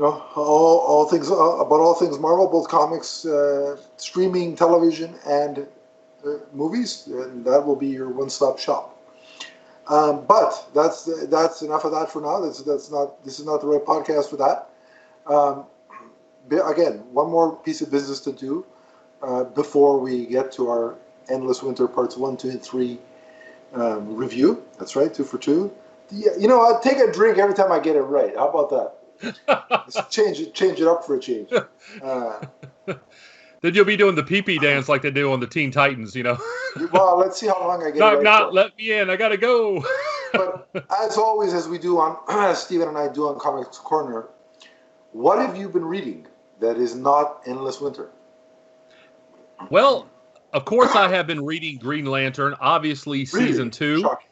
all things about all things Marvel, both comics, streaming, television, and movies, and that will be your one-stop shop. But that's enough of that for now. That's not This is not the right podcast for that. Um, Again, one more piece of business to do before we get to our Endless Winter Parts 1, 2, and 3 review. That's right, 2 for 2. Yeah, I'll take a drink every time I get it right. How about that? Let's change it up for a change. Then you'll be doing the pee-pee dance like they do on the Teen Titans, Well, let's see how long I get it right Knock, for. let me in. I gotta go. But as always, as we do as Steven and I do on Comics Corner, what have you been reading that is not Endless Winter? Well, of course, I have been reading Green Lantern, obviously season 2. Shocking.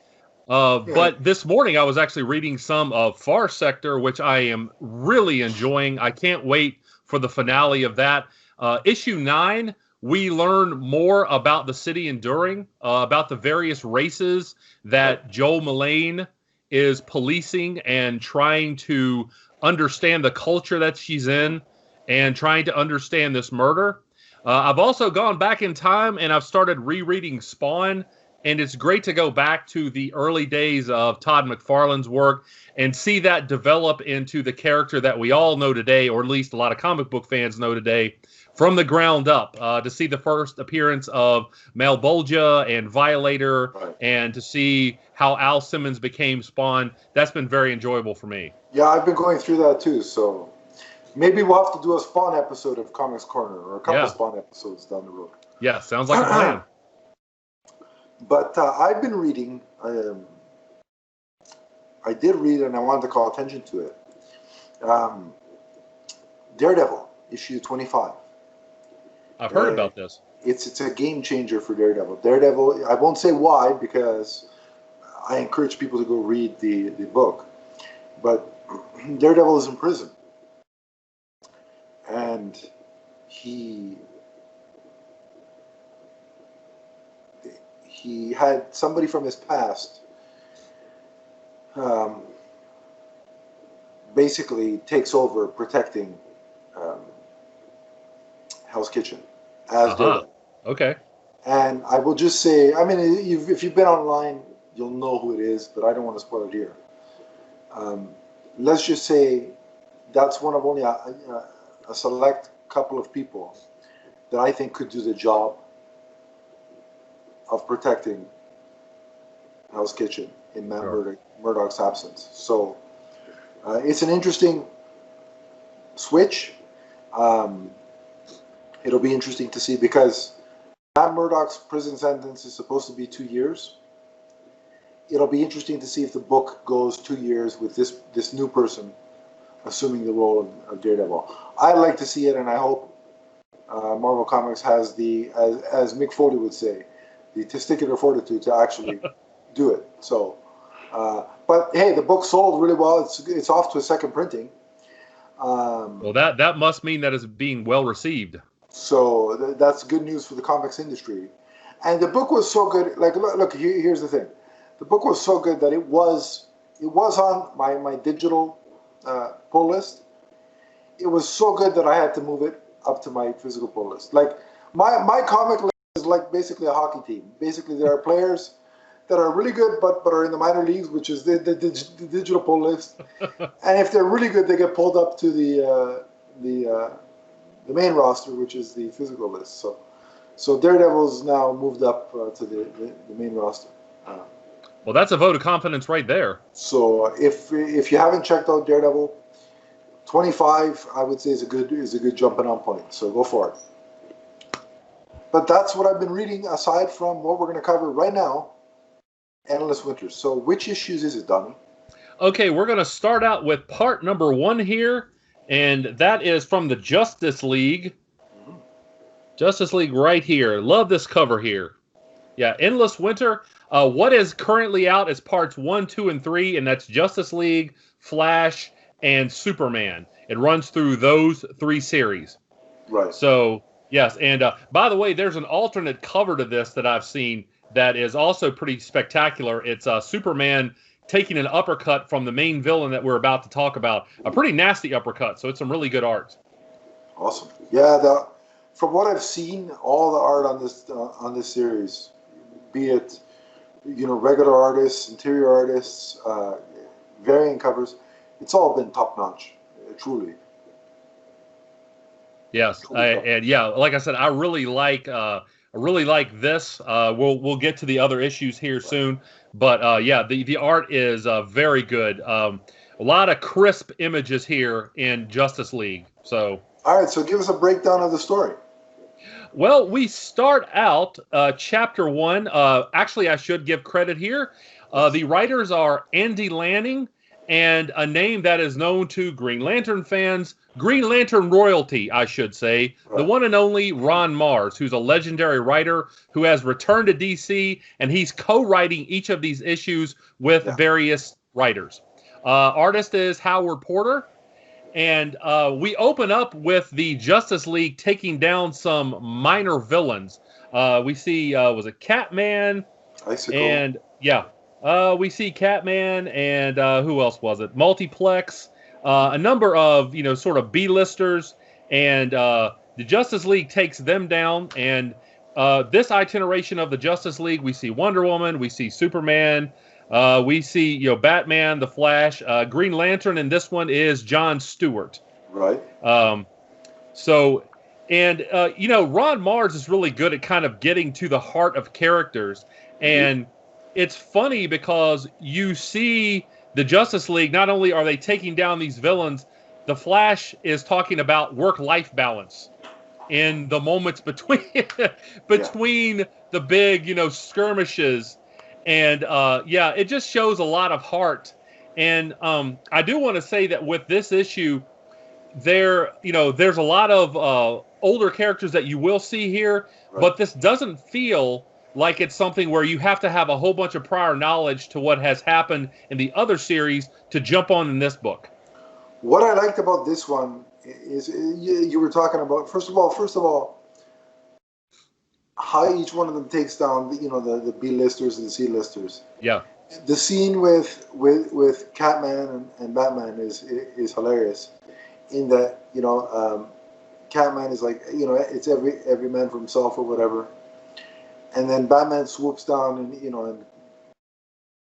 But this morning I was actually reading some of Far Sector, which I am really enjoying. I can't wait for the finale of that. Issue 9, we learn more about the city Enduring, about the various races that Joel Mullane is policing and trying to understand the culture that she's in and trying to understand this murder. I've also gone back in time and I've started rereading Spawn, and it's great to go back to the early days of Todd McFarlane's work and see that develop into the character that we all know today, or at least a lot of comic book fans know today, from the ground up. To see the first appearance of Malbolgia and Violator, Right. and to see how Al Simmons became Spawn, that's been very enjoyable for me. Yeah, I've been going through that too, so maybe we'll have to do a Spawn episode of Comics Corner, or a couple Spawn episodes down the road. Yeah, sounds like a plan. But I've been reading, I did read, and I wanted to call attention to it, Daredevil, issue 25. I've heard about this. It's a game changer for Daredevil. Daredevil, I won't say why, because I encourage people to go read the book. But Daredevil is in prison. And he had somebody from his past basically takes over protecting Hell's Kitchen as Daredevil. Okay. And I will just say, I mean, if you've been online, you'll know who it is, but I don't want to spoil it here. Let's just say that's one of only a select couple of people that I think could do the job of protecting Hell's Kitchen in Matt Murdock's absence. So it's an interesting switch. It'll be interesting to see, because Matt Murdock's prison sentence is supposed to be 2 years. It'll be interesting to see if the book goes 2 years with this new person assuming the role of Daredevil. I'd like to see it, and I hope Marvel Comics has as Mick Foley would say, the testicular fortitude to actually do it. So, but hey, the book sold really well. It's off to a second printing. Well, that must mean that it's being well received. So that's good news for the comics industry. And the book was so good. Like, look, here's the thing. The book was so good that it was on my digital pull list. It was so good that I had to move it up to my physical pull list. Like, my comic list is like basically a hockey team. Basically, there are players that are really good but are in the minor leagues, which is the digital pull list. And if they're really good, they get pulled up to the main roster, which is the physical list. So Daredevil's now moved up to the main roster. Well, that's a vote of confidence right there. So if you haven't checked out Daredevil, 25, I would say is a good jumping on point. So go for it. But that's what I've been reading, aside from what we're going to cover right now, Endless Winter. So which issues is it, Donnie? Okay, we're going to start out with part number 1 here, and that is from the Justice League. Mm-hmm. Justice League right here. Love this cover here. Yeah, Endless Winter. What is currently out is parts 1, 2, and 3, and that's Justice League, Flash, and Superman. It runs through those 3 series. Right. So, yes, and by the way, there's an alternate cover to this that I've seen that is also pretty spectacular. It's Superman taking an uppercut from the main villain that we're about to talk about. A pretty nasty uppercut, so it's some really good art. Awesome. Yeah, from what I've seen, all the art on this series, be it regular artists, interior artists, variant covers, it's all been top notch, truly. Yes, and yeah, like I said, I really like this. We'll get to the other issues here soon, but yeah, the art is very good. A lot of crisp images here in Justice League. So, all right, so give us a breakdown of the story. Well, we start out chapter 1. Actually, I should give credit here. The writers are Andy Lanning and a name that is known to Green Lantern fans, Green Lantern royalty, I should say, the one and only Ron Mars, who's a legendary writer who has returned to DC, and he's co-writing each of these issues with various writers. Artist is Howard Porter, and we open up with the Justice League taking down some minor villains. We see, was it Catman? Icicle. And, yeah. We see Catman and who else was it? Multiplex, a number of sort of B-listers, and the Justice League takes them down. And this itineration of the Justice League, we see Wonder Woman, we see Superman, we see Batman, the Flash, Green Lantern, and this one is John Stewart. Right. Ron Mars is really good at kind of getting to the heart of characters, and it's funny because you see the Justice League, not only are they taking down these villains, the Flash is talking about work-life balance in the moments between the big, skirmishes. And, it just shows a lot of heart. And I do want to say that with this issue, there's a lot of older characters that you will see here, but this doesn't feel like it's something where you have to have a whole bunch of prior knowledge to what has happened in the other series to jump on in this book. What I liked about this one is you were talking about, first of all, how each one of them takes down the B-listers and the C-listers. Yeah. The scene with Catman and Batman is hilarious, in that Catman is like it's every man for himself or whatever. And then Batman swoops down and in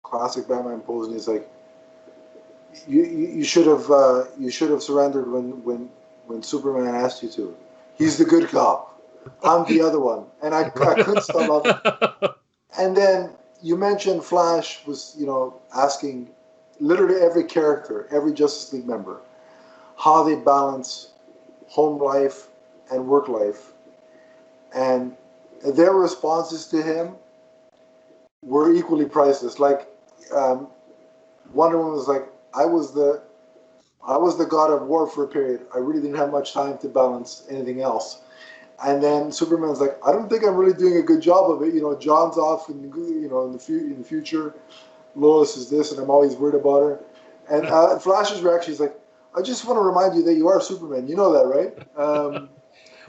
classic Batman pose, and he's like, "You should have surrendered when Superman asked you to. He's the good cop. I'm the other one." And I couldn't stop laughing. And then you mentioned Flash was asking literally every character, every Justice League member, how they balance home life and work life, and their responses to him were equally priceless. Like Wonder Woman was like, I was the god of war for a period. I really didn't have much time to balance anything else. And then Superman's like, I don't think I'm really doing a good job of it. John's off in the future. Lois is this, and I'm always worried about her. And Flash's reaction is like, I just want to remind you that you are Superman. You know that, right?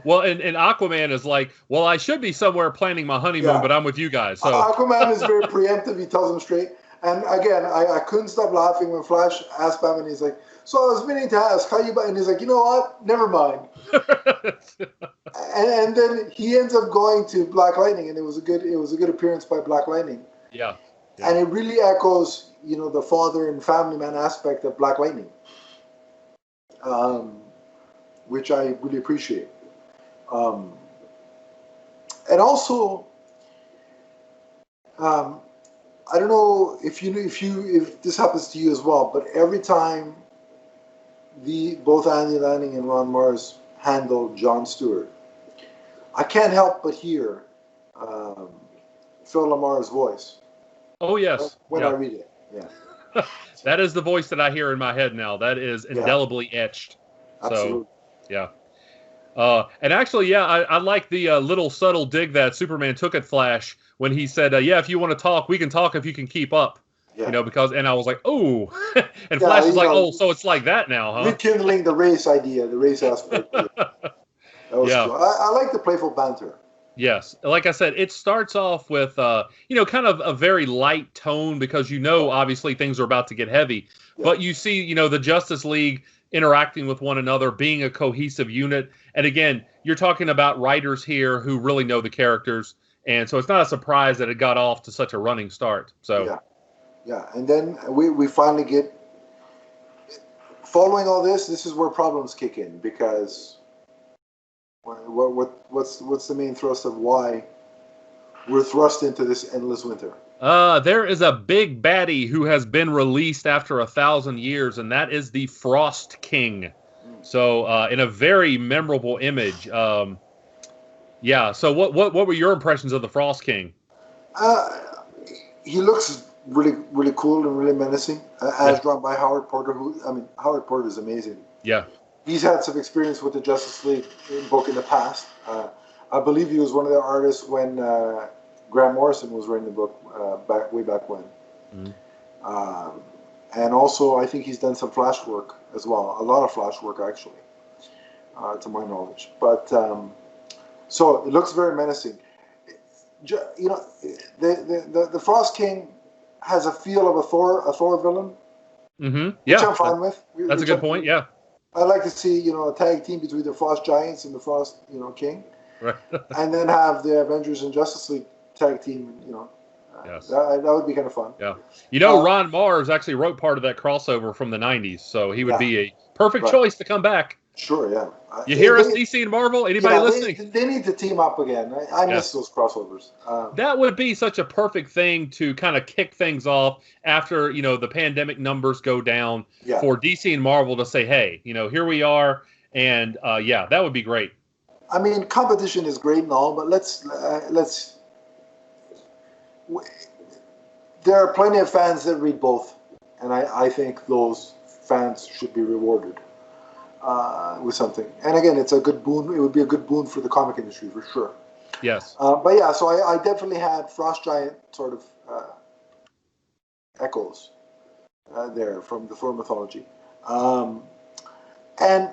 Well, and Aquaman is like, well, I should be somewhere planning my honeymoon, but I'm with you guys. So Aquaman is very preemptive. He tells him straight. And again, I couldn't stop laughing when Flash asked Batman. He's like, so I was meaning to ask how you. And he's like, you know what? Never mind. and then he ends up going to Black Lightning, and it was a good appearance by Black Lightning. Yeah. And it really echoes, the father and family man aspect of Black Lightning, which I really appreciate. And also, I don't know if this happens to you as well, but every time both Andy Lanning and Ron Mars handle John Stewart, I can't help but hear Phil Lamar's voice. Oh yes, when I read it, yeah. That is the voice that I hear in my head now. That is indelibly etched. Absolutely. So, yeah. And actually, I like the little subtle dig that Superman took at Flash when he said, if you want to talk, we can talk if you can keep up. Yeah. And I was like, oh. And Flash was like, oh, so it's like that now, huh? Rekindling the race idea, the race aspect. That was cool. I like the playful banter. Yes. Like I said, it starts off with, kind of a very light tone because obviously things are about to get heavy. Yeah. But you see, the Justice League interacting with one another, being a cohesive unit. And again, you're talking about writers here who really know the characters. And so it's not a surprise that it got off to such a running start. So Yeah. Yeah. And then we finally get, following all this is where problems kick in, because what's the main thrust of why we're thrust into this endless winter? there is a big baddie who has been released after 1,000 years, and that is the Frost King. So in a very memorable image. Yeah. So what were your impressions of the Frost King? He looks really cool and really menacing, as drawn by Howard Porter. Howard Porter is amazing. Yeah. He's had some experience with the Justice League book in the past. I believe he was one of the artists when Grant Morrison was writing the book way back when. Mm-hmm. And also, I think he's done some Flash work as well. A lot of Flash work, actually, to my knowledge. But so it looks very menacing. The Frost King has a feel of a Thor villain, which I'm fine with. That's a good point. Yeah, I'd like to see a tag team between the Frost Giants and the Frost King, right? And then have the Avengers and Justice League tag team. Yes. That would be kind of fun. Yeah, Ron Mars actually wrote part of that crossover from the '90s, so he would be a perfect choice to come back. Sure, yeah. You hear us, DC and Marvel? Anybody listening? They need to team up again. I miss those crossovers. That would be such a perfect thing to kind of kick things off after, the pandemic numbers go down for DC and Marvel to say, hey, here we are. And that would be great. I mean, competition is great and all, but there are plenty of fans that read both. And I think those fans should be rewarded with something. And again, it's a good boon. It would be a good boon for the comic industry for sure. Yes. But yeah, so I definitely had Frost Giant sort of echoes there from the Thor mythology. And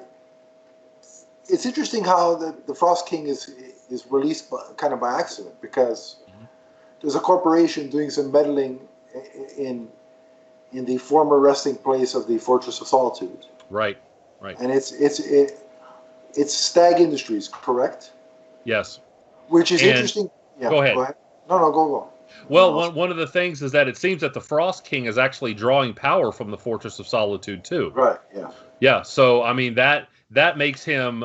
it's interesting how the Frost King is released kind of by accident, because there's a corporation doing some meddling in the former resting place of the Fortress of Solitude. Right. And it's Stag Industries, correct? Yes. Which is interesting. Yeah, go ahead. No, go. Well, one of the things is that it seems that the Frost King is actually drawing power from the Fortress of Solitude too. Right. Yeah. Yeah. So I mean that makes him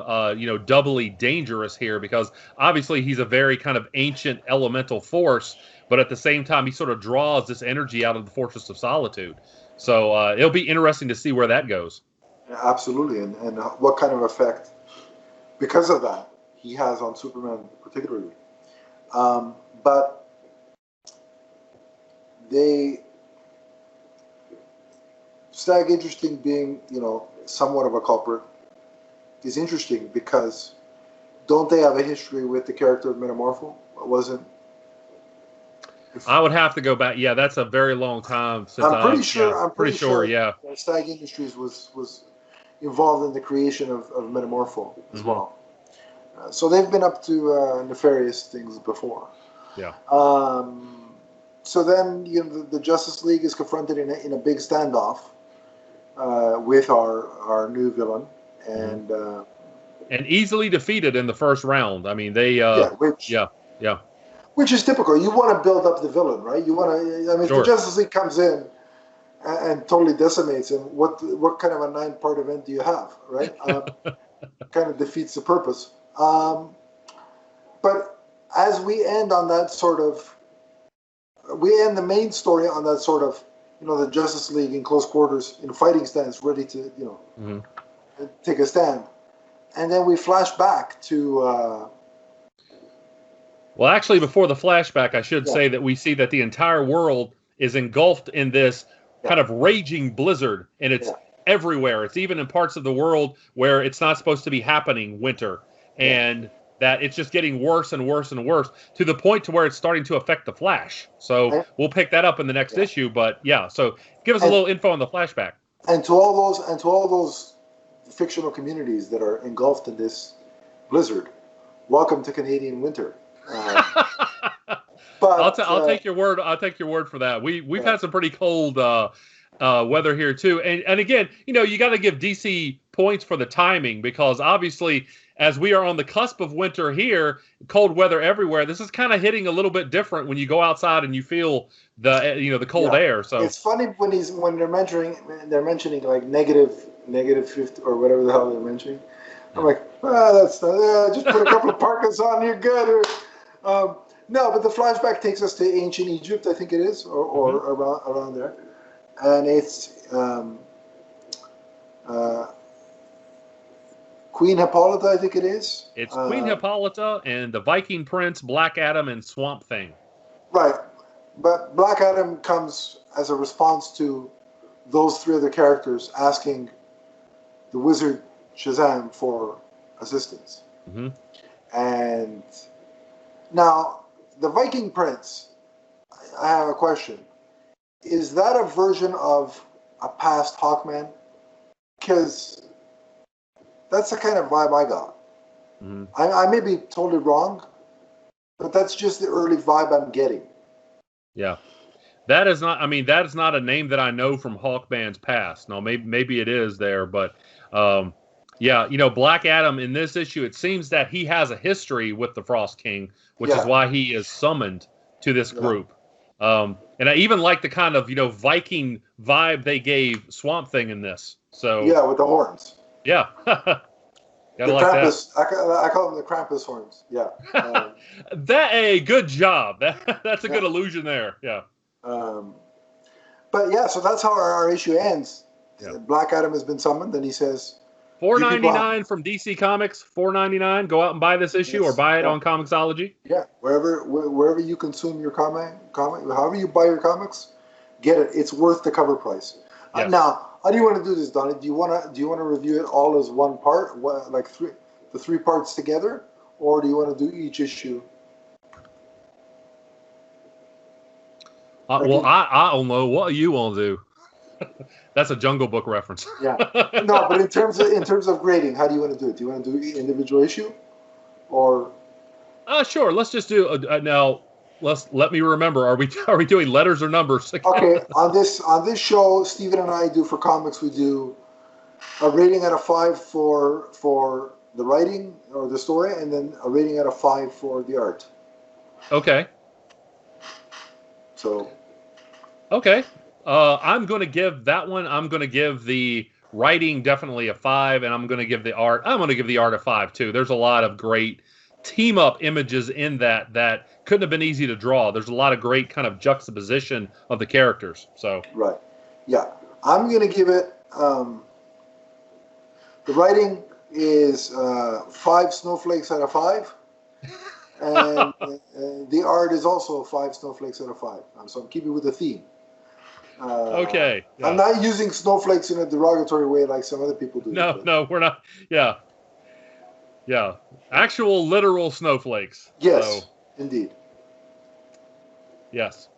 doubly dangerous here, because obviously he's a very kind of ancient elemental force, but at the same time he sort of draws this energy out of the Fortress of Solitude. So it'll be interesting to see where that goes. Yeah, absolutely, and what kind of effect, because of that, he has on Superman particularly. But Stag interesting being, somewhat of a culprit is interesting, because don't they have a history with the character of Metamorpho? I would have to go back. Yeah, that's a very long time since I'm pretty sure. Yeah. Stag Industries was involved in the creation of Metamorpho as well. So they've been up to nefarious things before. Yeah. So then the Justice League is confronted in a big standoff with our new villain, and easily defeated in the first round. I mean, they which is typical. You want to build up the villain, right? You want to. I mean, if the Justice League comes in and totally decimates him, what kind of a 9-part event do you have, right? Kind of defeats the purpose. But as we end on that sort of, we end the main story on that sort of, the Justice League in close quarters, in fighting stance, ready to, take a stand. And then we flash back to... Well, actually, before the flashback, I should say that we see that the entire world is engulfed in this kind of raging blizzard, and it's everywhere. It's even in parts of the world where it's not supposed to be happening, winter, and that it's just getting worse and worse and worse, to the point to where it's starting to affect the Flash. So we'll pick that up in the next issue. But so give us a little info on the flashback. And to all those fictional communities that are engulfed in this blizzard, welcome to Canadian winter. But I'll take your word. I'll take your word for that. We've had some pretty cold weather here too, and again, you got to give DC points for the timing, because obviously, as we are on the cusp of winter here, cold weather everywhere. This is kind of hitting a little bit different when you go outside and you feel the cold air. So it's funny when they're mentioning like negative 50 or whatever the hell they're mentioning. I'm like, that's not, just put a couple of parkas on, you're good. No, but the flashback takes us to ancient Egypt, I think it is, or around there, and it's Queen Hippolyta, I think it is. It's Queen Hippolyta and the Viking Prince, Black Adam, and Swamp Thing. Right, but Black Adam comes as a response to those three other characters asking the wizard Shazam for assistance. Mm-hmm. And now, the Viking Prince, I have a question. Is that a version of a past Hawkman? Because that's the kind of vibe I got. Mm-hmm. I may be totally wrong, but that's just the early vibe I'm getting. Yeah. That is not a name that I know from Hawkman's past. No, maybe it is there, but Black Adam in this issue, it seems that he has a history with the Frost King, which is why he is summoned to this group. And I even like the kind of Viking vibe they gave Swamp Thing in this. So with the horns. Yeah, the like Krampus. that. I call them the Krampus horns. Yeah. Good job. That's a good illusion there. Yeah. But so that's how our issue ends. Yeah. Black Adam has been summoned, and he says, $4.99 from DC Comics. $4.99. Go out and buy this issue, or buy it on Comixology. Yeah, wherever you consume your comic, however you buy your comics, get it. It's worth the cover price. Yes. Now, how do you want to do this, Donnie? Do you want to review it all as one part, like the three parts together, or do you want to do each issue? I don't know what you want to do. That's a Jungle Book reference. Yeah. No, but in terms of grading, how do you want to do it? Do you want to do individual issue, or? Sure. Let's just do now. Let me remember. Are we doing letters or numbers? Okay. On this show, Stephen and I do for comics. We do a rating out of 5 for the writing or the story, and then a rating out of 5 for the art. Okay. So. Okay. I'm going to give that one. I'm going to give the writing definitely a 5, and I'm going to give the art. I'm going to give the art a 5 too. There's a lot of great team up images in that couldn't have been easy to draw. There's a lot of great kind of juxtaposition of the characters. So. Right. Yeah. I'm going to give it. The writing is 5 snowflakes out of 5. And the art is also 5 snowflakes out of 5. So I'm keeping with the theme. Okay. Yeah. I'm not using snowflakes in a derogatory way like some other people do. No, we're not. Yeah. Yeah. Actual literal snowflakes. Yes, indeed. Yes.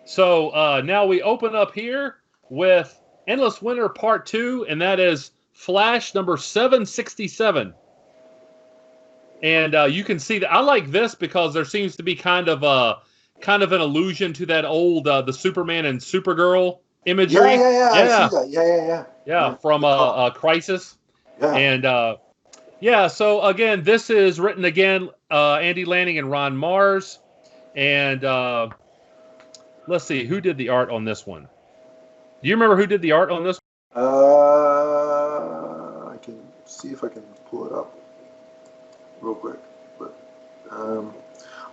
So now we open up here with Endless Winter Part 2, and that is Flash number 767. And you can see that I like this because there seems to be kind of an allusion to that old the Superman and Supergirl imagery. Yeah. I see that. Yeah, from Crisis. Yeah. And so again, this is written again, Andy Lanning and Ron Mars. And let's see, who did the art on this one? Do you remember who did the art on this one? I can see if I can pull it up real quick. But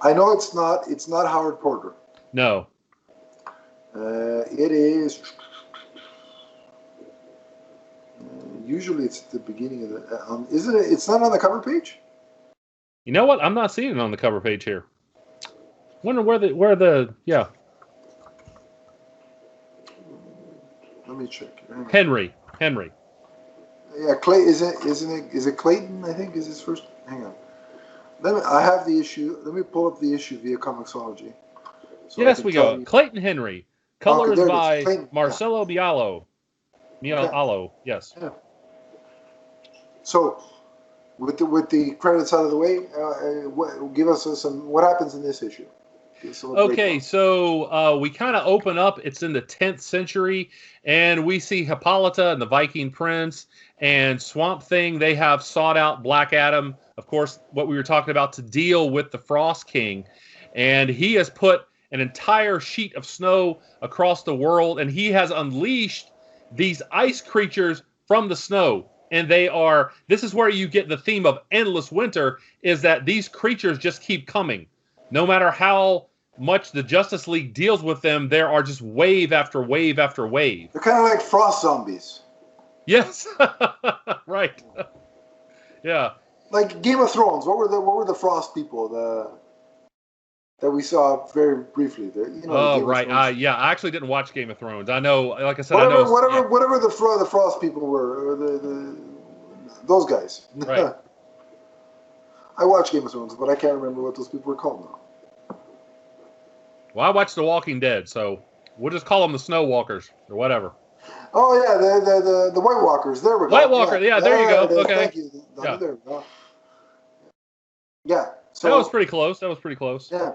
I know it's not Howard Porter. No. It is. Usually it's at the beginning of the. Isn't it? It's not on the cover page. You know what? I'm not seeing it on the cover page here. Wonder where the yeah. Let me check. Henry. Yeah, Is it Clayton? I think is his first. Hang on. I have the issue. Let me pull up the issue via Comixology. So yes, we go. Clayton Henry. Colors by Marcelo Bialo. Yes. Yeah. So, with the credits out of the way, give us some what happens in this issue. Okay, so we kind of open up. It's in the 10th century, and we see Hippolyta and the Viking Prince and Swamp Thing. They have sought out Black Adam, of course, what we were talking about, to deal with the Frost King. And he has put an entire sheet of snow across the world, and he has unleashed these ice creatures from the snow. And this is where you get the theme of endless winter, is that these creatures just keep coming. No matter how much the Justice League deals with them, there are just wave after wave after wave. They're kind of like frost zombies. Yes, right. Yeah. Like Game of Thrones. What were the frost people? That we saw very briefly. Right. Yeah, I actually didn't watch Game of Thrones. I know, like I said, whatever the frost people were, those guys. Right. I watched Game of Thrones, but I can't remember what those people were called now. Well, I watched The Walking Dead, so we'll just call them the Snow Walkers or whatever. Oh yeah, the White Walkers. There we go. White Walker. Yeah, there you go. Okay. Thank you. Yeah. There we go. Yeah. So that was pretty close. Yeah.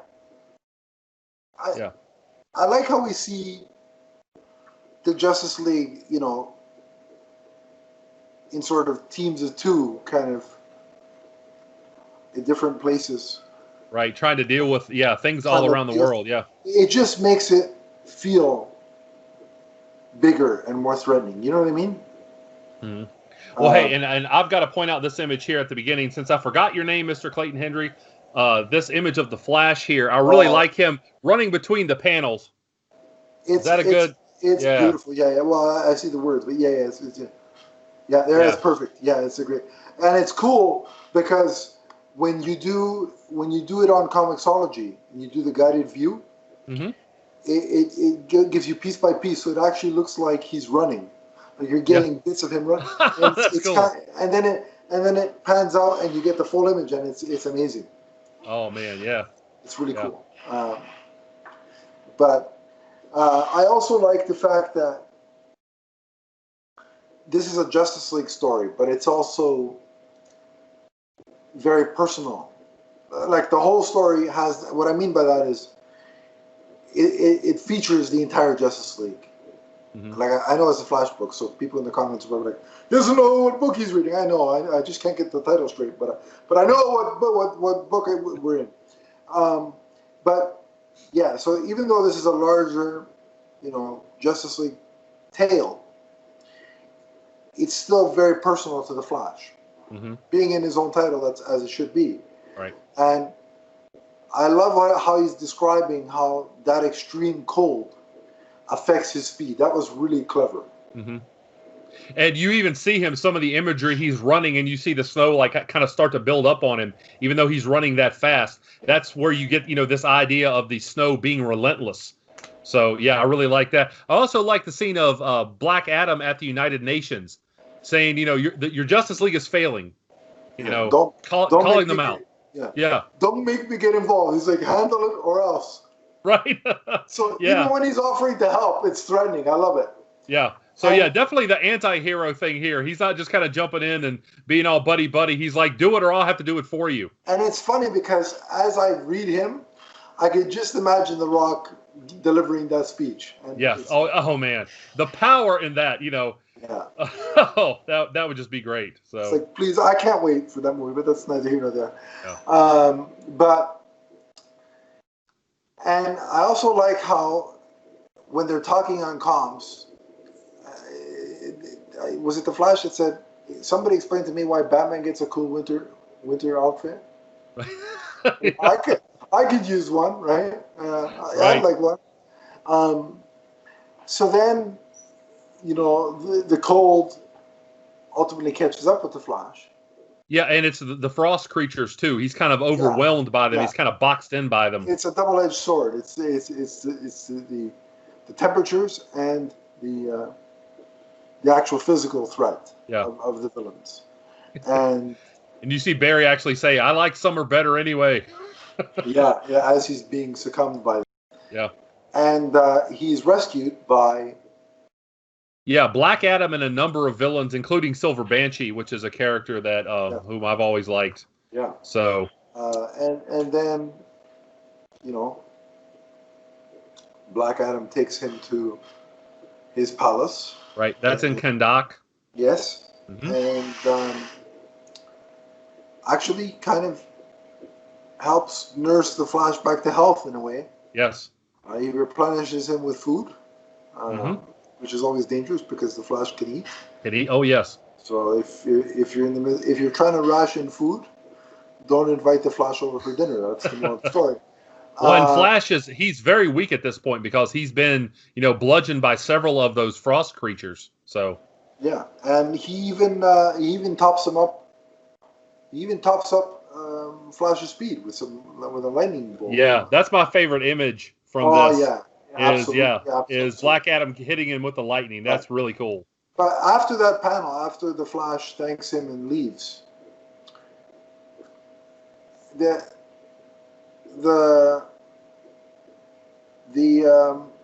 Yeah. I like how we see the Justice League, in sort of teams of two, kind of in different places. Right, trying to deal with things all around the world. Yeah. It just makes it feel bigger and more threatening. You know what I mean? Mm-hmm. Well, hey, and I've got to point out this image here at the beginning, since I forgot your name, Mr. Clayton Hendry. This image of the Flash here, I really like him running between the panels. Is that good? It's beautiful. Yeah. Well, I see the words, but it's perfect. Yeah, it's a great, and it's cool because when you do it on Comixology and you do the guided view, mm-hmm. it gives you piece by piece, so it actually looks like he's running. Like you're getting bits of him running. That's cool. And then it pans out and you get the full image, and it's amazing. Oh man, yeah. It's really cool. But I also like the fact that this is a Justice League story, but it's also very personal. Like the whole story has, what I mean by that is it features the entire Justice League. Mm-hmm. Like I know it's a Flash book, so people in the comments are probably like, he doesn't know what book he's reading. I know, I just can't get the title straight, but I know what book we're in. But yeah, so even though this is a larger, Justice League tale, it's still very personal to the Flash. Mm-hmm. Being in his own title, that's as it should be. Right. And I love how he's describing how that extreme cold affects his speed. That was really clever. Mm-hmm. And you even see him, some of the imagery, he's running and you see the snow like kind of start to build up on him, even though he's running that fast. That's where you get, this idea of the snow being relentless. So, yeah, I really like that. I also like the scene of Black Adam at the United Nations saying, your Justice League is failing, calling them out. Yeah. Don't make me get involved. He's like, handle it or else. Right. So even when he's offering to help, it's threatening. I love it. Yeah. So definitely the anti-hero thing here. He's not just kind of jumping in and being all buddy-buddy. He's like, do it or I'll have to do it for you. And it's funny because as I read him, I could just imagine The Rock delivering that speech. And yes. Oh man. The power in that, Yeah. That would just be great. So it's like, please, I can't wait for that movie, but that's neither here nor there. Yeah. And I also like how when they're talking on comms, was it the Flash that said, somebody explained to me why Batman gets a cool winter outfit? Yeah. I could use one, right? I'd like one. So then, the cold ultimately catches up with the Flash. Yeah, and it's the frost creatures too. He's kind of overwhelmed by them. Yeah. He's kind of boxed in by them. It's a double-edged sword. It's the temperatures and the actual physical threat of the villains. And you see Barry actually say, "I like summer better anyway." yeah, as he's being succumbed by them. Yeah. And he's rescued by Yeah, Black Adam and a number of villains, including Silver Banshee, which is a character that Yeah, whom I've always liked. yeah. So And then you know, Black Adam takes him to his palace. right, that's in And, Kandak. yes, Hmm. and actually kind of helps nurse the Flash back to health in a way. Yes. He replenishes him with food, Hmm. which is always dangerous because the Flash can eat. Oh yes. So if you're trying to ration food, don't invite the Flash over for dinner. That's the moral of the story. Well, and Uh, Flash he's very weak at this point because he's been, bludgeoned by several of those frost creatures. So yeah, and he even tops him up. He even tops up Flash's speed with a lightning bolt. yeah, that's my favorite image from Oh this yeah, absolutely, is absolutely. Black Adam hitting him with the lightning. Right. That's really cool. But after that panel, after the Flash thanks him and leaves, the the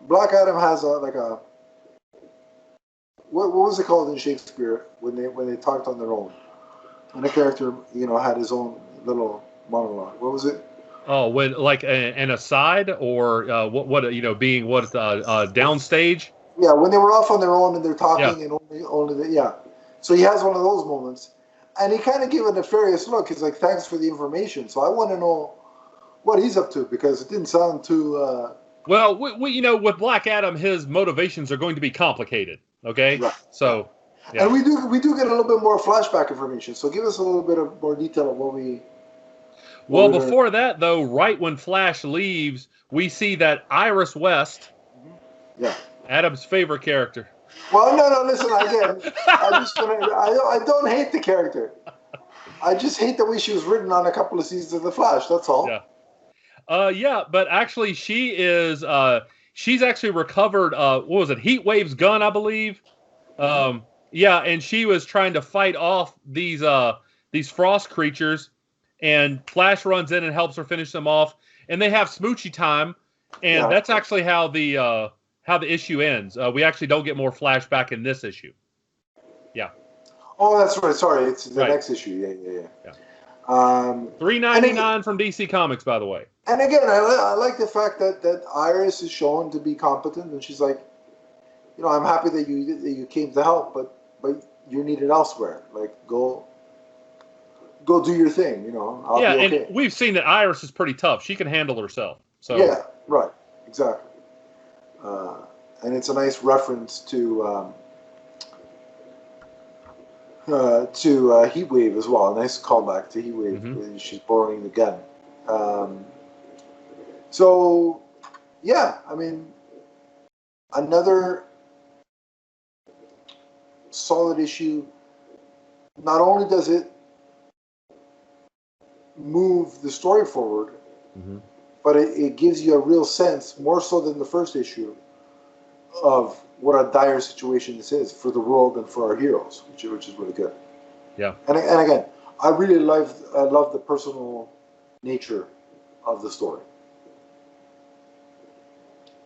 Black Adam has what was it called in Shakespeare when they talked on their own, and the character had his own little monologue. What was it? Oh, when like an aside or what being what downstage? Yeah, when they were off on their own and they're Yeah. talking and yeah. So he has one of those moments, and he kind of gave a nefarious look. He's like, "Thanks for the information." So I want to know what he's up to because it didn't sound too. Well, with Black Adam, his motivations are going to be complicated. Okay, Right, right. so yeah. And we do get a little bit more flashback information. So give us a little bit of more detail of what Well, we learned. before that though, right when Flash leaves, we see that Iris West, Yeah. Adam's favorite character. Well, no. Listen, again, I don't hate the character. I just hate the way she was written on a couple of seasons of The Flash. That's all. Yeah. Yeah, but actually, she's actually recovered. What was it? Heat Wave's gun, I believe. Yeah, and she was trying to fight off these frost creatures, and Flash runs in and helps her finish them off, and they have smoochy time, and Yeah. that's actually how the issue ends. We actually don't get more flashback in this issue. Yeah. Oh, that's right. Sorry, it's the Right. next issue. Yeah. Yeah. Um, $3.99 from DC Comics, by the way. and again, I like the fact that Iris is shown to be competent, and she's like, I'm happy that you came to help, but you're needed elsewhere. Like, go do your thing. I'll Yeah, be and okay. we've seen that Iris is pretty tough. She can handle herself. So Yeah, right, exactly. And it's a nice reference to Heatwave as well. A nice callback to Heatwave. Mhm. She's borrowing the gun. Um, so, yeah, I mean, another solid issue. Not only does it move the story forward, Mhm. but it gives you a real sense, more so than the first issue, of what a dire situation this is for the world and for our heroes, which is really good. Yeah. And again, I really love the personal nature of the story.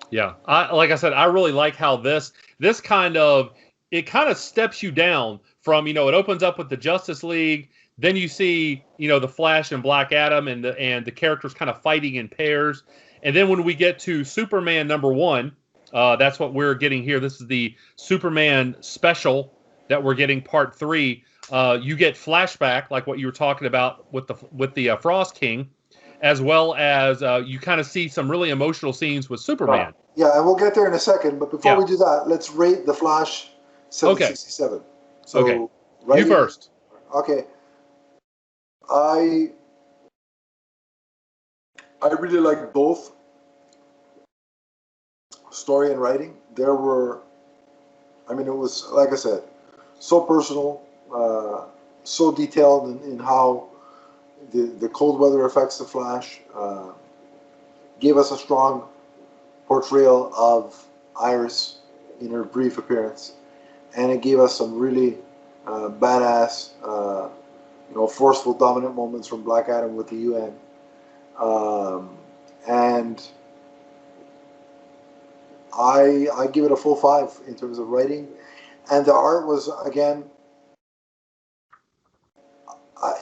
Yeah, like I said, I really like how this kind of steps you down from it opens up with the Justice League, then you see the Flash and Black Adam and the characters kind of fighting in pairs, and then when we get to Superman #1, that's what we're getting here. This is the Superman special that we're getting part 3. You get flashback like what you were talking about with the Frost King, as well as you kind of see some really emotional scenes with Superman. Yeah, and we'll get there in a second. But before Yeah. we do that, let's rate The Flash 767. Okay. So, Okay. right You first. Okay. I really like both story and writing. It was, like I said, so personal, so detailed in how the cold weather affects the Flash. Gave us a strong portrayal of Iris in her brief appearance, and it gave us some really badass, forceful, dominant moments from Black Adam with the UN, and I give it a full 5 in terms of writing. and the art was again.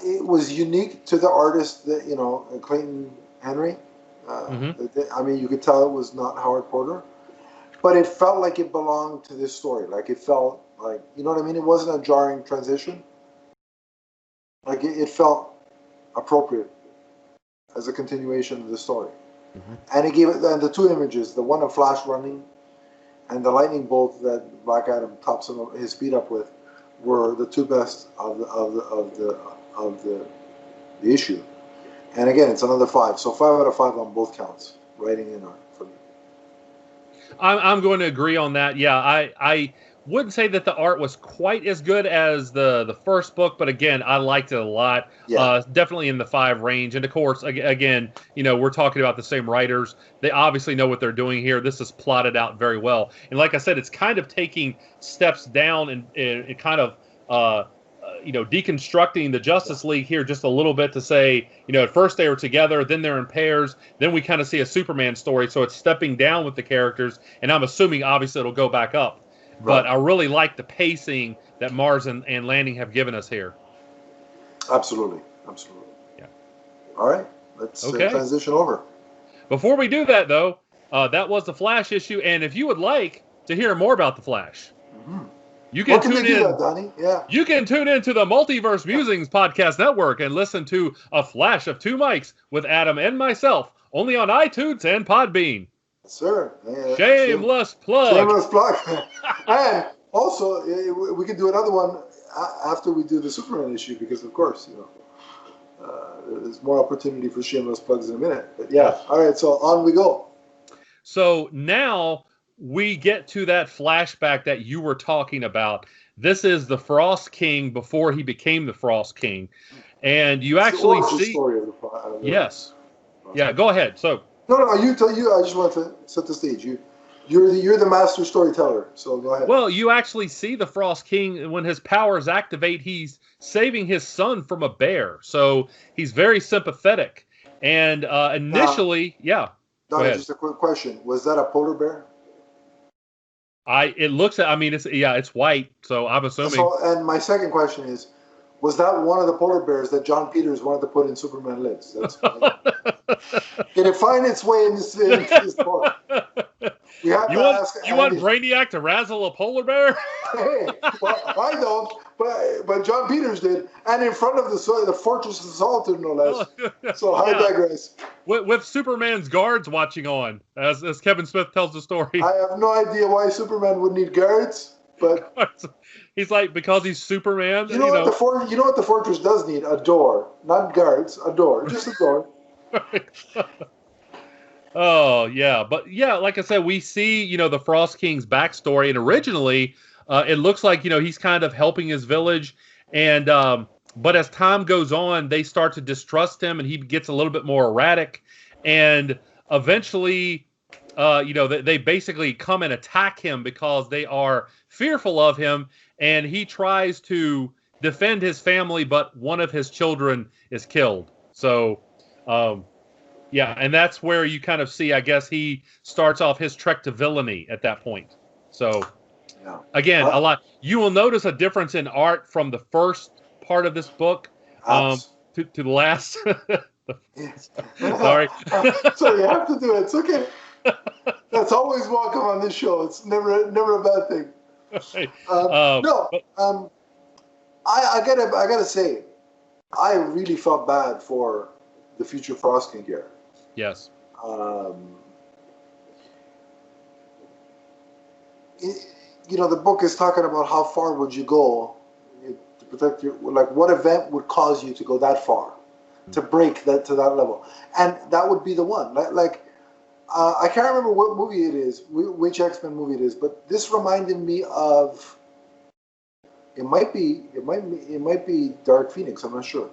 It was unique to the artist that Clayton Henry. I mean, you could tell it was not Howard Porter, but it felt like it belonged to this story. Like it felt like, you know what I mean? It wasn't a jarring transition. Like it felt appropriate as a continuation of the story. And it gave it, and the two images, the one of Flash running and the lightning bolt that Black Adam tops his speed up with, were the two best of the issue. And again, it's another 5. So 5 out of 5 on both counts. Writing in art for me. I'm going to agree on that. Yeah, I wouldn't say that the art was quite as good as the first book, but again, I liked it a lot. Yeah. Definitely in the 5 range. And of course, again, we're talking about the same writers. They obviously know what they're doing here. This is plotted out very well. And like I said, it's kind of taking steps down and kind of deconstructing the Justice League here just a little bit to say, at first they were together, then they're in pairs, then we kind of see a Superman story, so it's stepping down with the characters, and I'm assuming obviously it'll go back up. Right. But I really like the pacing that Mars and Landing have given us here. Absolutely. Yeah. All right, let's transition over. Before we do that, though, that was the Flash issue, and if you would like to hear more about the Flash, you can tune in. That, Donnie? Yeah. You can tune into the Multiverse Musings podcast network and listen to A Flash of Two Mics with Adam and myself, only on iTunes and Podbean. Sir. Yeah, Shameless plug. Shameless plug. And also, we can do another one after we do the Superman issue, because of course, there's more opportunity for shameless plugs in a minute. But yeah, all right, so on we go. So now we get to that flashback that you were talking about. This is the Frost King before he became the Frost King, and you actually see. Story of the yes. Yeah. Go ahead. So. No. You. I just want to set the stage. You're the master storyteller. So go ahead. Well, you actually see the Frost King when his powers activate. He's saving his son from a bear, so he's very sympathetic. And initially, Donnie, just a quick question: was that a polar bear? It looks. It's white, so I'm assuming. So, and my second question is, was that one of the polar bears that John Peters wanted to put in Superman Lives? That's can it find its way in this book? We have you to want, ask. You want Brainiac to razzle a polar bear? Hey, well, I don't, but John Peters did, and in front of the Fortress of Solitude, no less. So I digress. With Superman's guards watching on, as Kevin Smith tells the story. I have no idea why Superman would need guards, but he's like, because he's Superman. You know what the fortress does need? A door, not guards. A door, just a door. Oh yeah, but yeah, like I said, we see the Frost King's backstory, and originally it looks like he's kind of helping his village, and but as time goes on, they start to distrust him, and he gets a little bit more erratic, and eventually, they basically come and attack him because they are fearful of him, and he tries to defend his family, but one of his children is killed. So. Yeah, and that's where you kind of see, I guess, he starts off his trek to villainy at that point. So, again, a lot. You will notice a difference in art from the first part of this book to the last. Sorry. So you have to do it. It's okay. That's always welcome on this show. It's never a bad thing. I gotta say, I really felt bad for the future Frost King here. Yes. The book is talking about how far would you go to protect what event would cause you to go that far, to break that to that level, and that would be the one. I can't remember what movie it is, which X-Men movie it is, but this reminded me of. It might be Dark Phoenix. I'm not sure.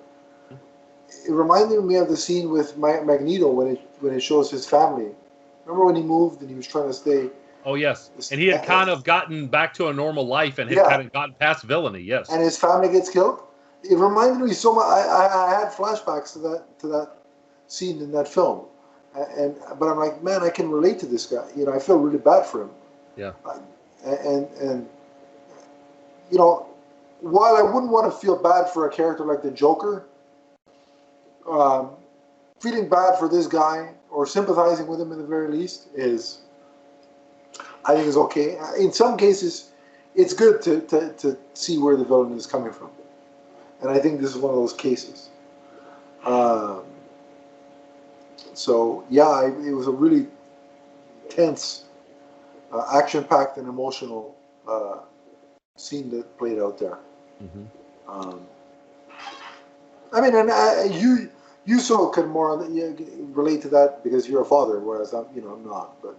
It reminded me of the scene with Magneto when it shows his family. Remember when he moved and he was trying to stay? Oh yes, and he had kind of gotten back to a normal life and had kind of gotten past villainy. Yes, and his family gets killed. It reminded me so much. I had flashbacks to that scene in that film, but I'm like, man, I can relate to this guy. I feel really bad for him. Yeah, and you know, while I wouldn't want to feel bad for a character like the Joker, feeling bad for this guy or sympathizing with him at the very least I think is okay. In some cases, it's good to see where the villain is coming from, and I think this is one of those cases. So yeah, it was a really tense, action-packed, and emotional scene that played out there. Mm-hmm. I mean, and you so can more relate to that because you're a father, whereas I'm not. But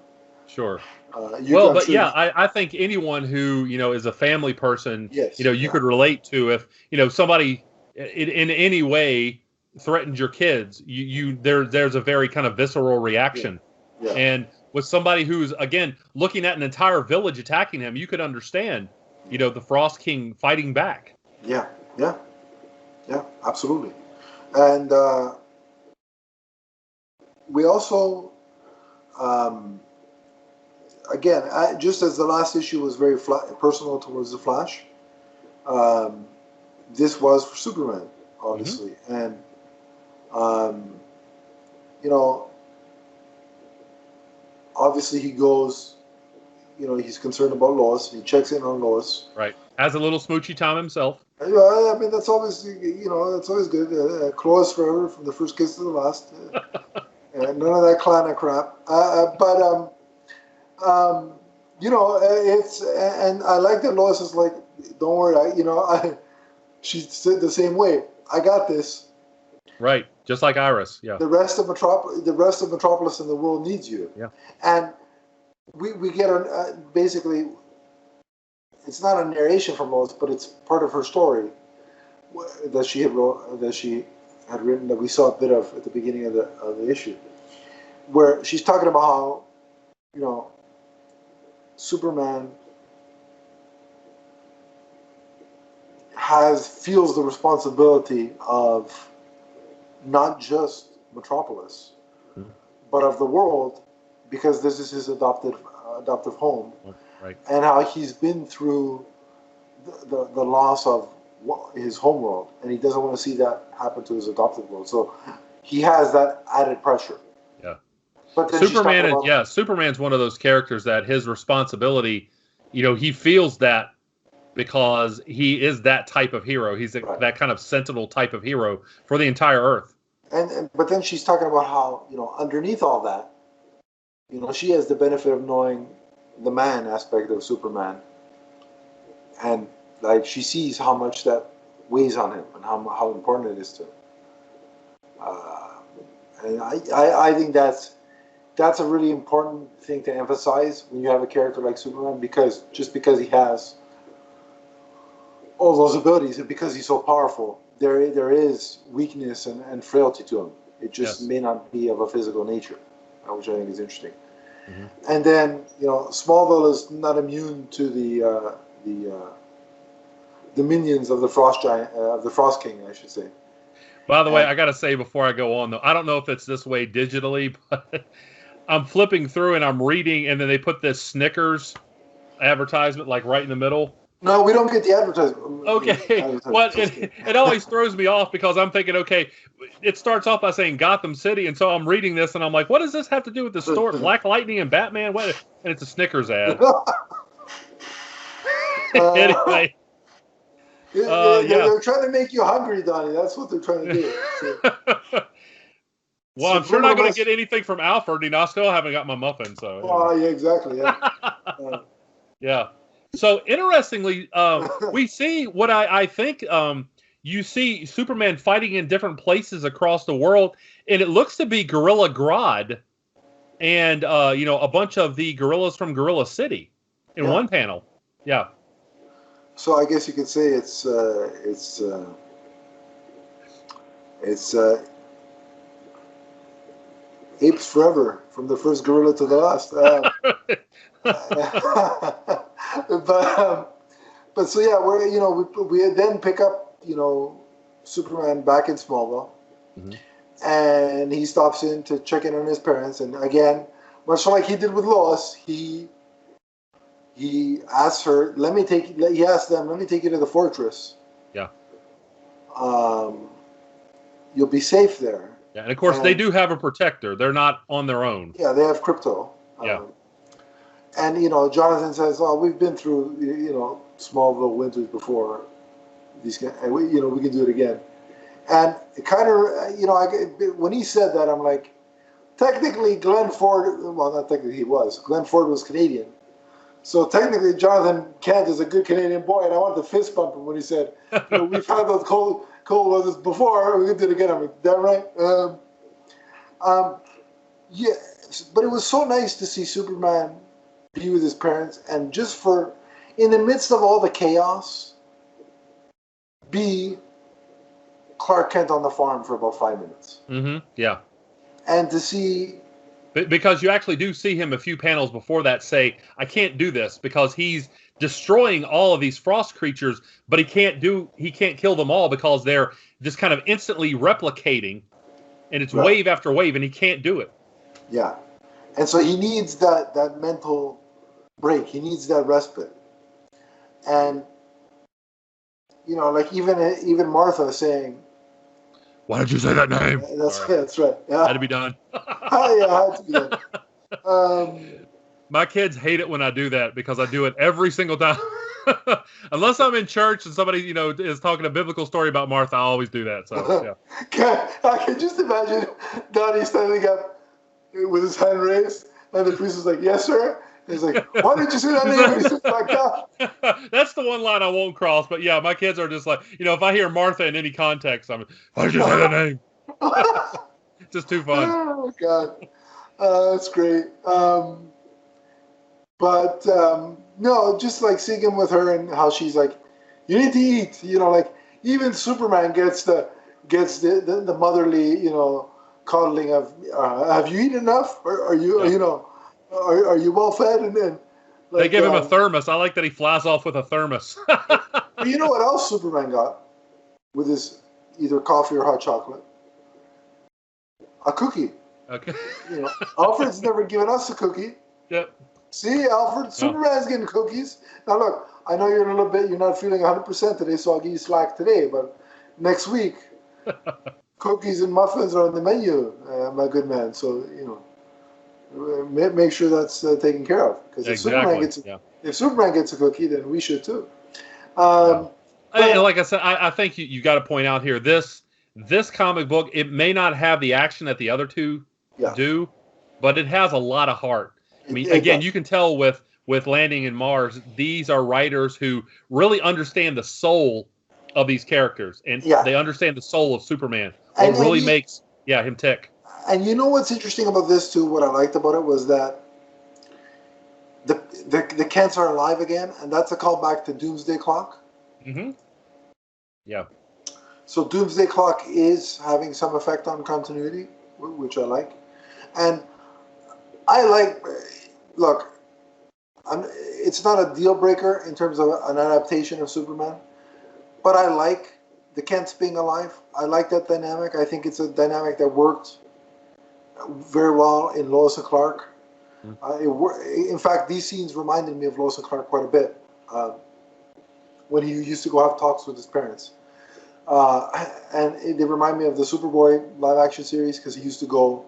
Sure. I'm But sure yeah, I think anyone who, is a family person, yes, you could relate to if, somebody in any way threatened your kids, there's a very kind of visceral reaction. Yeah. And with somebody who's, again, looking at an entire village attacking him, you could understand, the Frost King fighting back. Yeah, absolutely. And we also, again, just as the last issue was very personal towards the Flash, this was for Superman, obviously. Mm-hmm. And, obviously he goes, he's concerned about Lois, and he checks in on Lois. Right. Has a little smoochy time himself. I mean, that's always, that's always good. Close forever from the first kiss to the last. None of that clan crap. It's, and I like that Lois is like, don't worry, she said the same way. I got this. Right, just like Iris. Yeah. The rest of Metropolis and the world needs you. Yeah. And we get basically, it's not a narration from Lois, but it's part of her story that she had written that we saw a bit of at the beginning of the issue, where she's talking about how Superman feels the responsibility of not just Metropolis, mm-hmm. but of the world, because this is his adoptive home, right? And how he's been through the loss of his home world, and he doesn't want to see that happen to his adopted world. So he has that added pressure. Yeah. But then Superman's one of those characters that his responsibility, he feels that because he is that type of hero. He's that kind of sentinel type of hero for the entire Earth. But then she's talking about how, underneath all that, she has the benefit of knowing the man aspect of Superman. And like she sees how much that weighs on him and how important it is to him. And I think that's a really important thing to emphasize when you have a character like Superman, because just because he has all those abilities and because he's so powerful, there is weakness and frailty to him. It just may not be of a physical nature, which I think is interesting. Mm-hmm. And then Smallville is not immune to the minions of the Frost King, I should say. By the way, I got to say before I go on, though, I don't know if it's this way digitally, but I'm flipping through and I'm reading, and then they put this Snickers advertisement like right in the middle. No, we don't get the advertisement. Okay. Well, it always throws me off because I'm thinking, okay, it starts off by saying Gotham City, and so I'm reading this, and I'm like, what does this have to do with the store? Black Lightning and Batman? What? And it's a Snickers ad. Anyway. They're trying to make you hungry, Donnie. That's what they're trying to do. So. Well, I'm sure not going to get anything from Alfred. I still haven't got my muffin. So. Oh, yeah, exactly. Yeah. Yeah. So interestingly, we see what I think you see Superman fighting in different places across the world, and it looks to be Gorilla Grodd and a bunch of the gorillas from Gorilla City in one panel. Yeah. So I guess you could say it's apes forever, from the first gorilla to the last. But so yeah, we then pick up Superman back in Smallville, mm-hmm. and he stops in to check in on his parents, and again, much like he did with Lois, he he asks her, he asks them, let me take you to the fortress. Yeah. You'll be safe there. Yeah, and of course they do have a protector. They're not on their own. Yeah, they have crypto. Yeah. And, Jonathan says, oh, we've been through, Smallville winters before. And we can do it again. And it kind of, when he said that, I'm like, technically Glenn Ford, well, not technically he was. Glenn Ford was Canadian. So technically Jonathan Kent is a good Canadian boy, and I wanted to fist bump him when he said, we've had those cold weathers before, we can do it again. I'm like, that right? Yeah, but it was so nice to see Superman be with his parents, and just in the midst of all the chaos, be Clark Kent on the farm for about 5 minutes. Mm-hmm. Yeah. And to see... Because you actually do see him a few panels before that say, I can't do this, because he's destroying all of these frost creatures, but he can't kill them all because they're just kind of instantly replicating, and it's wave after wave, and he can't do it. Yeah. And so he needs that mental break. He needs that respite. And, like even Martha saying, why did you say that name? That's right. Yeah. Had to be done. Had to be done. My kids hate it when I do that because I do it every single time. Unless I'm in church and somebody, is talking a biblical story about Martha, I always do that. So, yeah. I can just imagine Donnie standing up with his hand raised, and the priest is like, "Yes, sir." And he's like, "Why did you say that name?" And he's like that. That's the one line I won't cross. But yeah, my kids are just like, if I hear Martha in any context, I'm, why did you say that name? Just too fun. Oh God, that's great. But no, just like seeing him with her and how she's like, you need to eat. Like even Superman gets the motherly, coddling of, have you eaten enough? Or are you, are you well fed? And then they give him a thermos. I like that he flies off with a thermos. But you know what else Superman got with his either coffee or hot chocolate? A cookie. Okay. Alfred's never given us a cookie. Yep. See, Alfred, Superman's getting cookies. Now look, I know you're not feeling 100% today, so I'll give you slack today, but next week, cookies and muffins are on the menu, my good man. So, make sure that's taken care of. Because if Superman gets a cookie, then we should too. And like I said, I think you got to point out here, this comic book, it may not have the action that the other two do, but it has a lot of heart. I mean, again, you can tell with Landing in Mars, these are writers who really understand the soul of these characters, and they understand the soul of Superman. What really makes him tick. And you know what's interesting about this too? What I liked about it was that the Kents are alive again, and that's a callback to Doomsday Clock. Mm-hmm. Yeah. So Doomsday Clock is having some effect on continuity, which I like, and I like. Look, it's not a deal breaker in terms of an adaptation of Superman, but I like the Kents being alive. I like that dynamic. I think it's a dynamic that worked very well in Lois and Clark. In fact, these scenes reminded me of Lois and Clark quite a bit when he used to go have talks with his parents. And they remind me of the Superboy live-action series because he used to go,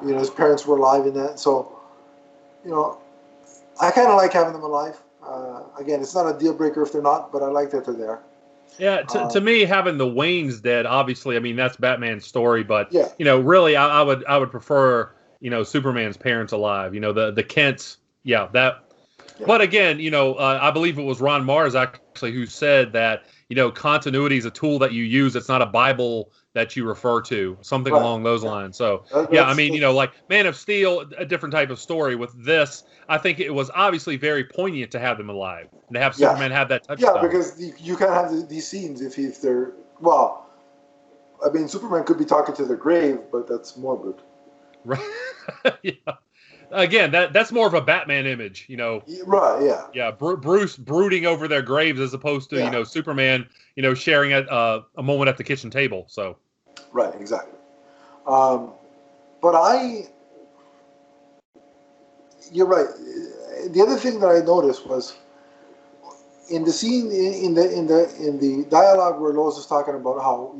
his parents were alive in that. So, I kind of like having them alive. Again, it's not a deal breaker if they're not, but I like that they're there. Yeah, to me, having the Waynes dead, obviously, I mean, that's Batman's story, but, really, I would prefer, Superman's parents alive. The Kents, that. Yeah. But again, I believe it was Ron Mars actually who said that, continuity is a tool that you use. It's not a Bible that you refer to, something along those lines. So, I mean, like Man of Steel, a different type of story. With this, I think it was obviously very poignant to have them alive and to have Superman have that touchstone. Yeah, because you can't have these scenes if they're, well, I mean, Superman could be talking to the grave, but that's morbid. Right. Yeah. Again, that's more of a Batman image, Right, yeah. Yeah, Bruce brooding over their graves as opposed to, Superman, sharing a moment at the kitchen table. So. Right, exactly. But you're right. the other thing that I noticed was in the scene in the dialogue where Lois is talking about how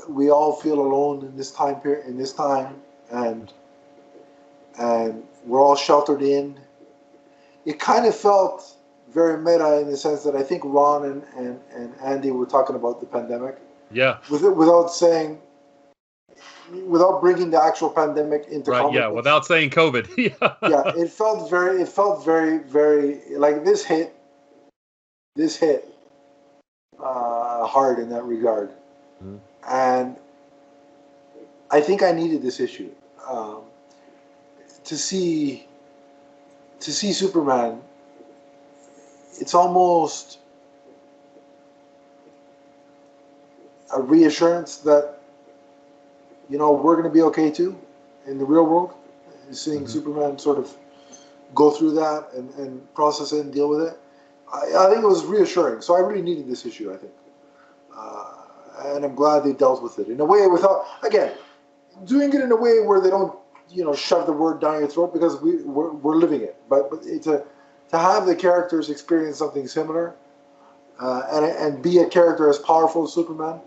we all feel alone in this time period, and we're all sheltered in. It kind of felt very meta in the sense that I think Ron and Andy were talking about the pandemic. Yeah. Without bringing the actual pandemic into right. comic Yeah. books. Without saying COVID. Yeah. It felt very, very like this hit hard in that regard. Mm-hmm. And I think I needed this issue to see Superman. It's almost a reassurance that we're going to be okay too in the real world. Seeing Superman sort of go through that and process it and deal with it, I think it was reassuring. So I really needed this issue, I think, and I'm glad they dealt with it in a way without, again, doing it in a way where they don't shove the word down your throat, because we're living it. But to have the characters experience something similar, and be a character as powerful as Superman,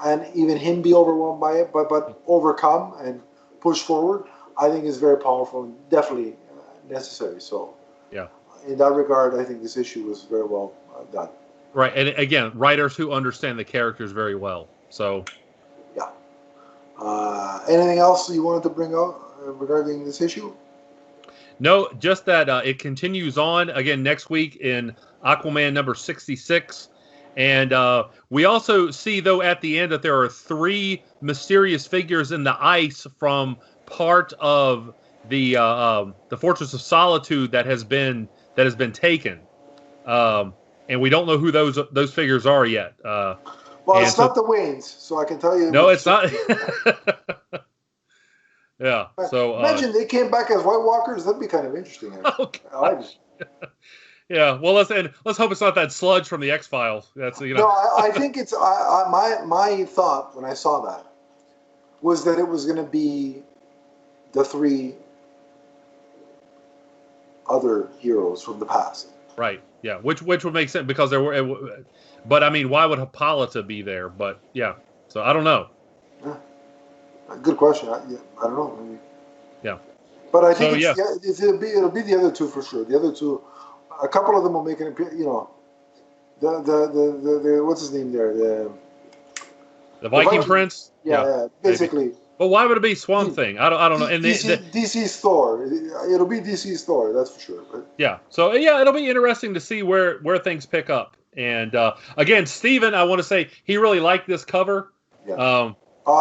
and even him be overwhelmed by it, but overcome and push forward, I think is very powerful and definitely necessary. So, yeah, in that regard, I think this issue was very well done. Right, and again, writers who understand the characters very well. So, yeah. Anything else you wanted to bring out regarding this issue? No, just that it continues on again next week in Aquaman number 66. And we also see, though, at the end that there are 3 mysterious figures in the ice from part of the Fortress of Solitude that has been taken, and we don't know who those figures are yet. Well, it's not the Waynes, so I can tell you. No, it's not. Yeah. So imagine they came back as White Walkers. That'd be kind of interesting. Oh, yeah. Well, let's hope it's not that sludge from the X-Files. That's No, I think it's my thought when I saw that was that it was going to be the 3 other heroes from the past. Right. Yeah. Which would make sense, because there were. But I mean, why would Hippolyta be there? But yeah. So I don't know. Yeah. Good question. I don't know. Maybe. Yeah. But I think it'll be the other 2 for sure. The other 2, a couple of them will make an appearance. The what's his name there? The Viking Prince. Yeah. Basically. Maybe. But why would it be Swamp Thing? I don't know. And DC's Thor. It'll be DC's Thor. That's for sure. But. Yeah. So it'll be interesting to see where things pick up. And again, Steven, I want to say he really liked this cover. Yeah.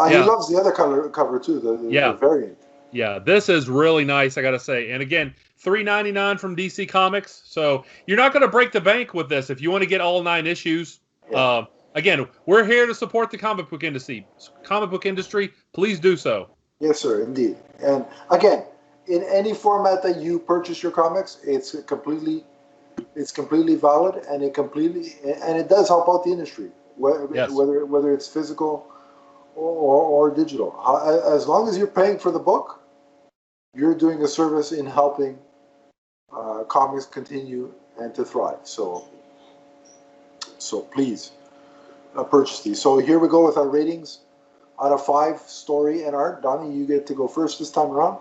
He loves the other cover too. The variant. Yeah, this is really nice, I gotta say. And again, $3.99 from DC Comics. So you're not gonna break the bank with this if you want to get all 9 issues. Yeah. Again, we're here to support the comic book industry. Please do so. Yes, sir, indeed. And again, in any format that you purchase your comics, it's completely valid, and it does help out the industry, whether it's physical or digital. As long as you're paying for the book, you're doing a service in helping comics continue and to thrive. So please purchase these. So here we go with our ratings out of 5, story and art. Donnie, you get to go first this time around.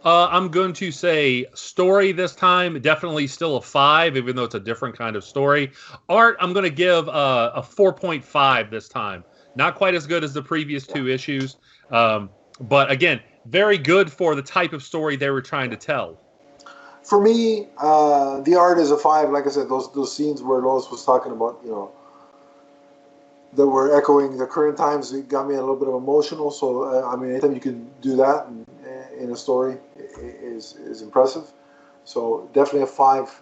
I'm going to say story this time, definitely still a 5, even though it's a different kind of story. Art, I'm going to give a 4.5 this time. Not quite as good as the previous 2 issues, but again, very good for the type of story they were trying to tell. For me, the art is a 5. Like I said, those scenes where Lois was talking about, that were echoing the current times, it got me a little bit of emotional. So, I mean, anytime you can do that in a story is impressive. So definitely a 5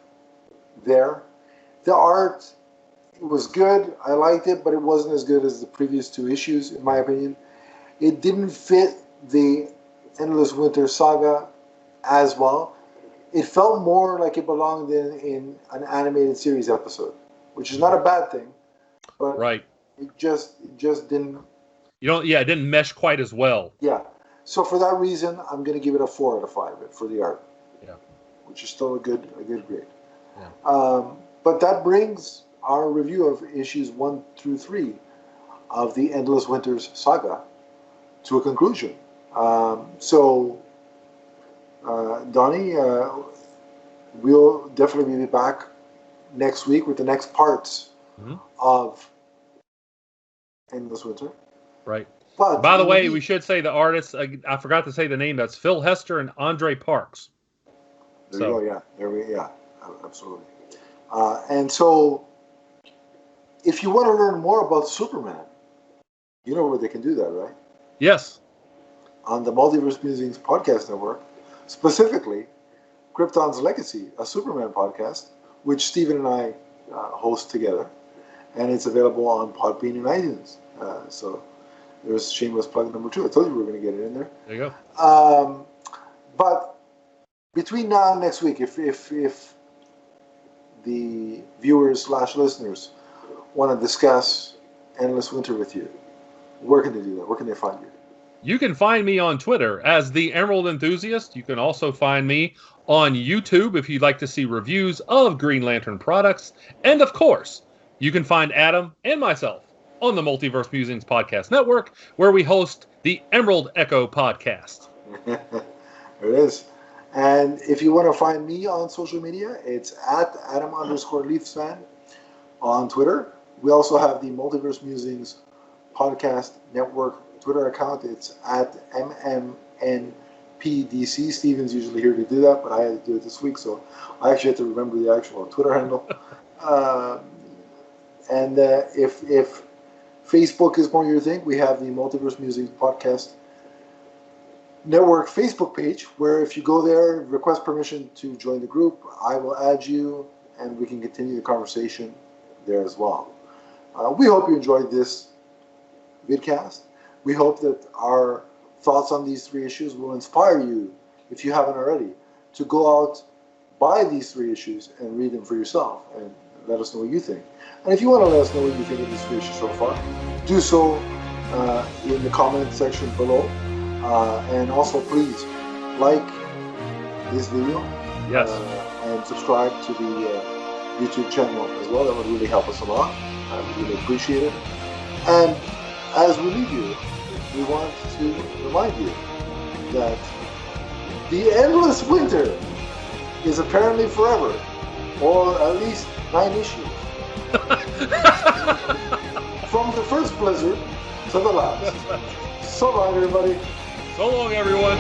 there. The art was good. I liked it, but it wasn't as good as the previous 2 issues, in my opinion. It didn't fit the Endless Winter Saga as well. It felt more like it belonged in an animated series episode, which is not a bad thing, but right. It just didn't. It didn't mesh quite as well. Yeah. So for that reason, I'm going to give it a 4 out of 5 for the art. Yeah. which is still a good grade. Yeah. But that brings our review of issues 1 through 3 of the Endless Winters saga to a conclusion. Donnie, we'll definitely be back next week with the next parts of Endless Winter. Right. But by the way, we should say the artists. I forgot to say the name. That's Phil Hester and Andre Parks. There you go. Yeah. Yeah. Absolutely. And so, if you want to learn more about Superman, you know where they can do that, right? Yes. On the Multiverse Musings podcast network, specifically Krypton's Legacy, a Superman podcast, which Stephen and I host together, and it's available on Podbean and iTunes. So there's shameless plug number 2. I told you we were going to get it in there. There you go. But between now and next week, if the viewers / listeners want to discuss Endless Winter with you, where can they do that? Where can they find you? You can find me on Twitter as the Emerald Enthusiast. You can also find me on YouTube if you'd like to see reviews of Green Lantern products. And of course, you can find Adam and myself on the Multiverse Musings Podcast Network, where we host the Emerald Echo podcast. There it is. And if you want to find me on social media, it's at Adam_Leafsfan on Twitter. We also have the Multiverse Musings Podcast Network Twitter account. It's at MMNPDC. Steven's usually here to do that, but I had to do it this week, so I actually had to remember the actual Twitter handle. And if Facebook is more your thing, we have the Multiverse Musings Podcast Network Facebook page, where if you go there, request permission to join the group, I will add you, and we can continue the conversation there as well. We hope you enjoyed this vidcast. We hope that our thoughts on these 3 issues will inspire you, if you haven't already, to go out, buy these 3 issues, and read them for yourself, and let us know what you think. And if you want to let us know what you think of these 3 issues so far, do so in the comment section below. And also, please like this video. Yes. And subscribe to the YouTube channel as well. That would really help us a lot. I really appreciate it. And as we leave you, we want to remind you that the Endless Winter is apparently forever, or at least 9 issues. From the first blizzard to the last. So long, everybody. So long, everyone.